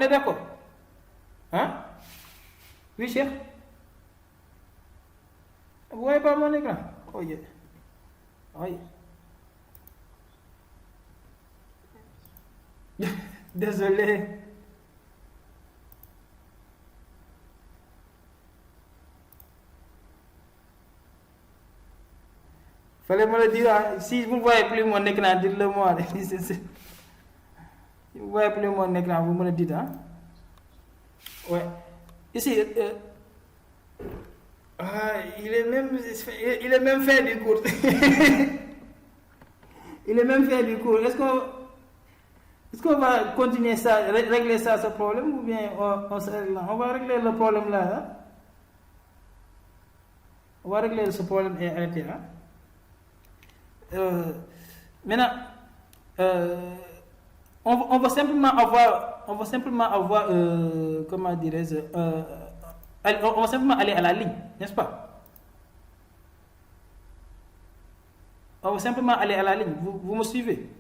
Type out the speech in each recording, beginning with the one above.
est d'accord? Hein? Oui, cher? Vous voyez pas mon écran? Oh yeah. Oh yeah. Désolé. Fallait me le dire. Si vous ne voyez plus mon écran, dites-le moi. Si vous ne voyez plus mon écran, vous me le dites. Hein? Ouais. Ici, il est même fait du cours. Il est même fait du cours. Est-ce qu'on va continuer ça, régler ça, ce problème, ou bien on va régler le problème là, hein? On va régler ce problème et arrêter, hein? Maintenant, on va simplement avoir, comment dirais-je, on va simplement aller à la ligne, n'est-ce pas? On va simplement aller à la ligne. Vous me suivez?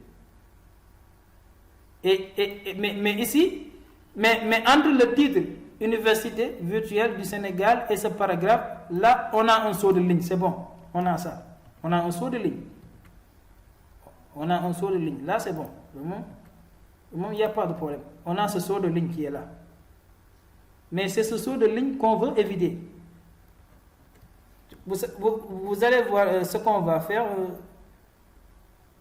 Mais ici, mais entre le titre Université virtuelle du Sénégal et ce paragraphe, là, on a un saut de ligne. C'est bon. On a ça. On a un saut de ligne. On a un saut de ligne. Là, c'est bon. Il n'y a pas de problème. On a ce saut de ligne qui est là. Mais c'est ce saut de ligne qu'on veut éviter. Vous allez voir ce qu'on va faire.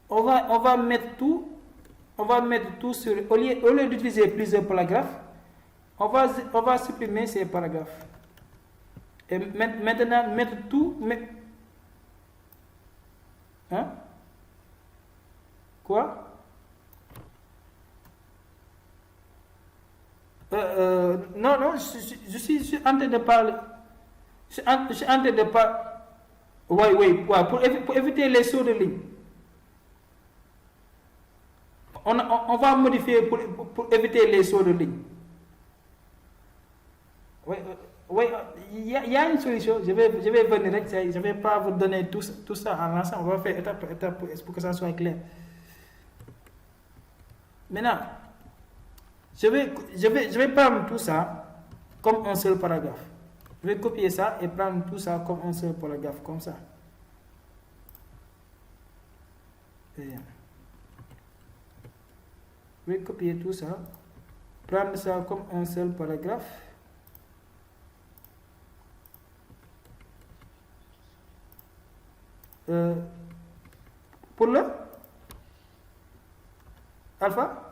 On va mettre tout. On va mettre tout sur. Au lieu d'utiliser plusieurs paragraphes, on va supprimer ces paragraphes. Et maintenant, mettre tout. Hein? Quoi? Non, je suis en train de parler. Je suis en train de parler. Oui, pour éviter les sauts de ligne. On va modifier pour éviter les sauts de ligne. Oui, il y a une solution. Je vais venir. Je ne vais pas vous donner tout ça en l'ensemble. On va faire étape par étape pour que ça soit clair. Maintenant, je vais prendre tout ça comme un seul paragraphe. Je vais copier ça et prendre tout ça comme un seul paragraphe, comme ça. Je vais copier tout ça, prendre ça comme un seul paragraphe. Pour le alpha.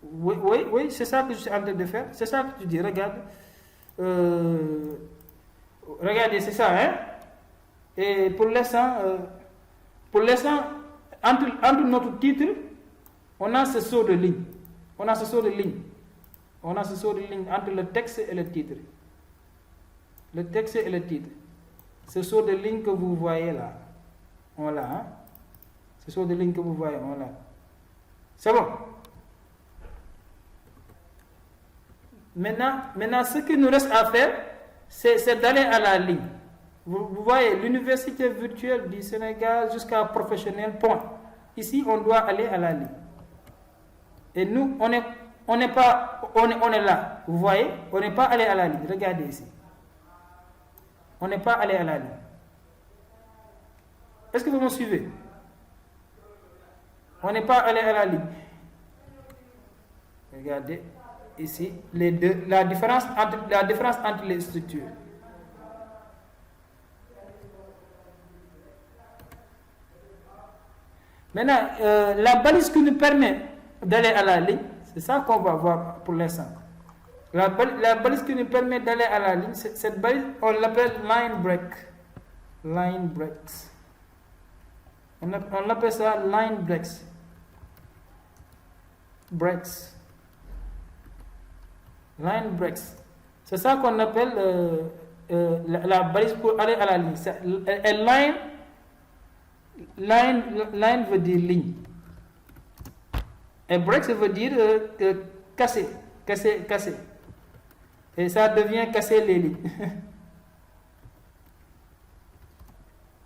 Oui, c'est ça que je suis en train de faire. C'est ça que tu dis. Regarde. Regardez, c'est ça, hein? Et pour l'instant, entre notre titre, on a ce saut de ligne. On a ce saut de ligne entre le texte et le titre. Le texte et le titre. Ce saut de ligne que vous voyez là. Voilà, hein? Ce saut de ligne que vous voyez, voilà. C'est bon? Maintenant, ce qu'il nous reste à faire, c'est d'aller à la ligne. Vous voyez, l'université virtuelle du Sénégal jusqu'à professionnel, point. Ici, on doit aller à la ligne. Et nous, on est là. Vous voyez, on n'est pas allé à la ligne. Regardez ici. On n'est pas allé à la ligne. Est-ce que vous me suivez? On n'est pas allé à la ligne. Regardez ici les deux, la différence entre les structures. Maintenant, la balise qui nous permet d'aller à la ligne, c'est ça qu'on va voir pour l'instant. La balise qui nous permet d'aller à la ligne, cette balise, on l'appelle line break. Line breaks. On appelle ça line breaks. Breaks. Line breaks. C'est ça qu'on appelle la balise pour aller à la ligne. Line veut dire ligne. Et break, ça veut dire casser. Et ça devient casser les lignes.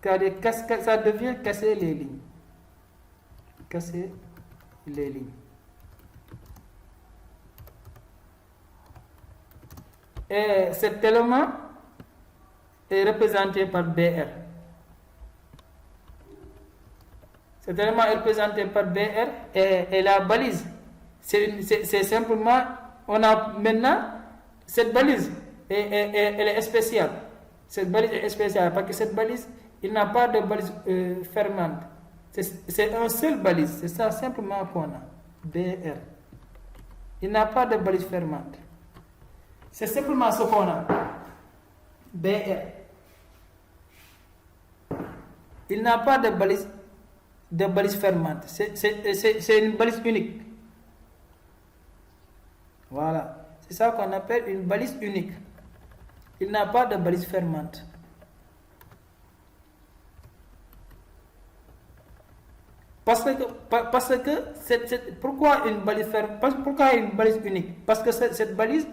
C'est-à-dire, ça devient casser les lignes. Casser les lignes. Et cet élément est représenté par BR. Cet élément est représenté par BR et la balise. C'est simplement, on a maintenant cette balise, elle est spéciale. Cette balise est spéciale parce que cette balise, il n'a pas de balise fermante. C'est un seul balise, c'est ça simplement qu'on a. BR. Il n'a pas de balise fermante. C'est simplement ce qu'on a. BR. Il n'a pas de balise fermante. C'est une balise unique. Voilà. C'est ça qu'on appelle une balise unique. Il n'a pas de balise fermante. Parce que pourquoi une balise fermante? Pourquoi une balise unique? Parce que cette balise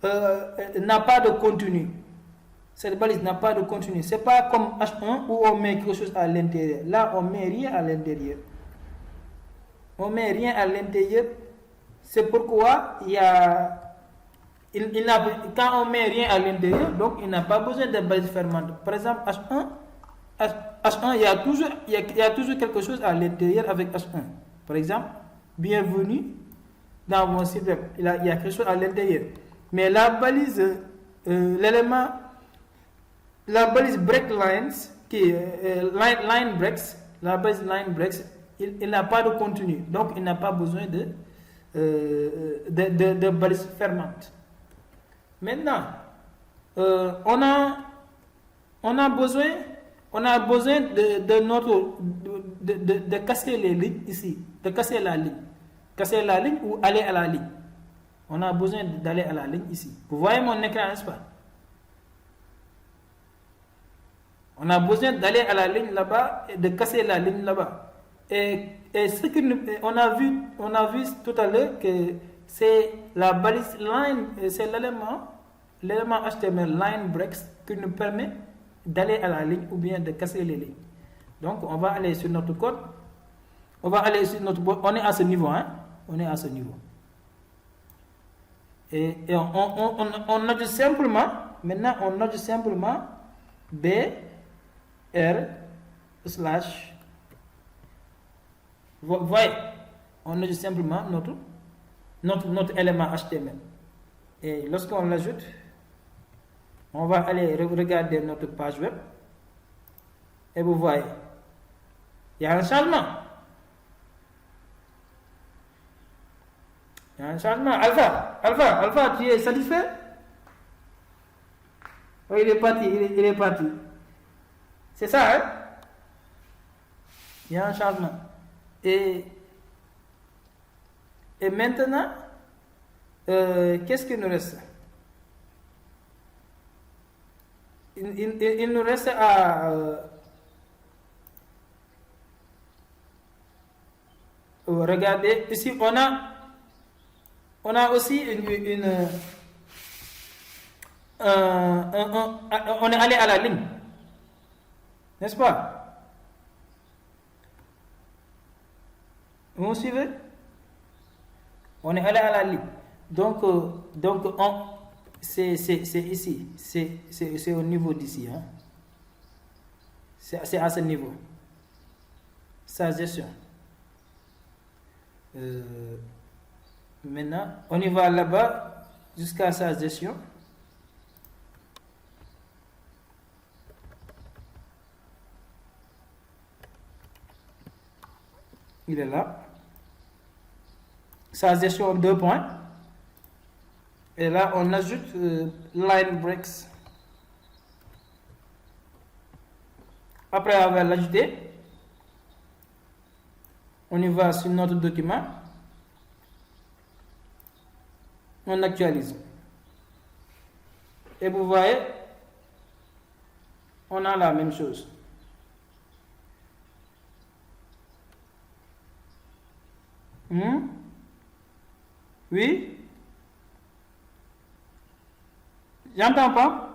n'a pas de contenu. Cette balise n'a pas de contenu. C'est pas comme H1 où on met quelque chose à l'intérieur. Là, on met rien à l'intérieur. On met rien à l'intérieur. C'est pourquoi quand on met rien à l'intérieur, donc il n'a pas besoin de balise fermante. Par exemple, H1, il y a toujours quelque chose à l'intérieur avec H1. Par exemple, bienvenue dans mon site web. Il y a quelque chose à l'intérieur. Mais la balise, la balise break lines, qui est line breaks, la balise line breaks, il n'a pas de contenu. Donc, il n'a pas besoin de balise fermante. Maintenant, on a besoin de casser les lignes ici, de casser la ligne ou aller à la ligne. On a besoin d'aller à la ligne ici. Vous voyez mon écran, n'est-ce pas? On a besoin d'aller à la ligne là-bas et de casser la ligne là-bas. Et ce que on a vu tout à l'heure que c'est la balise line, c'est l'élément HTML line breaks qui nous permet d'aller à la ligne ou bien de casser les lignes. Donc on va aller sur notre code. On va aller sur notre code. On est à ce niveau, hein? On est à ce niveau. Et on note simplement, maintenant on note simplement BR/. Vous voyez, on note simplement notre élément HTML. Et lorsqu'on l'ajoute, on va aller regarder notre page web. Et vous voyez, il y a un changement. Il y a un changement. Alpha, tu es satisfait? Oui, il est parti. C'est ça, hein? Il y a un changement. Et maintenant, qu'est-ce qu'il nous reste? Il nous reste à regarder. Ici, on a aussi on est allé à la ligne, n'est-ce pas? Vous me suivez? On est allé à la ligne. Donc c'est ici. C'est au niveau d'ici. Hein? C'est à ce niveau. Sa gestion. Maintenant, on y va là-bas jusqu'à sa gestion. Il est là. Sa gestion 2 points. Et là, on ajoute line breaks. Après avoir l'ajouté, on y va sur notre document. On actualise. Et vous voyez, on a la même chose. Oui? J'entends pas?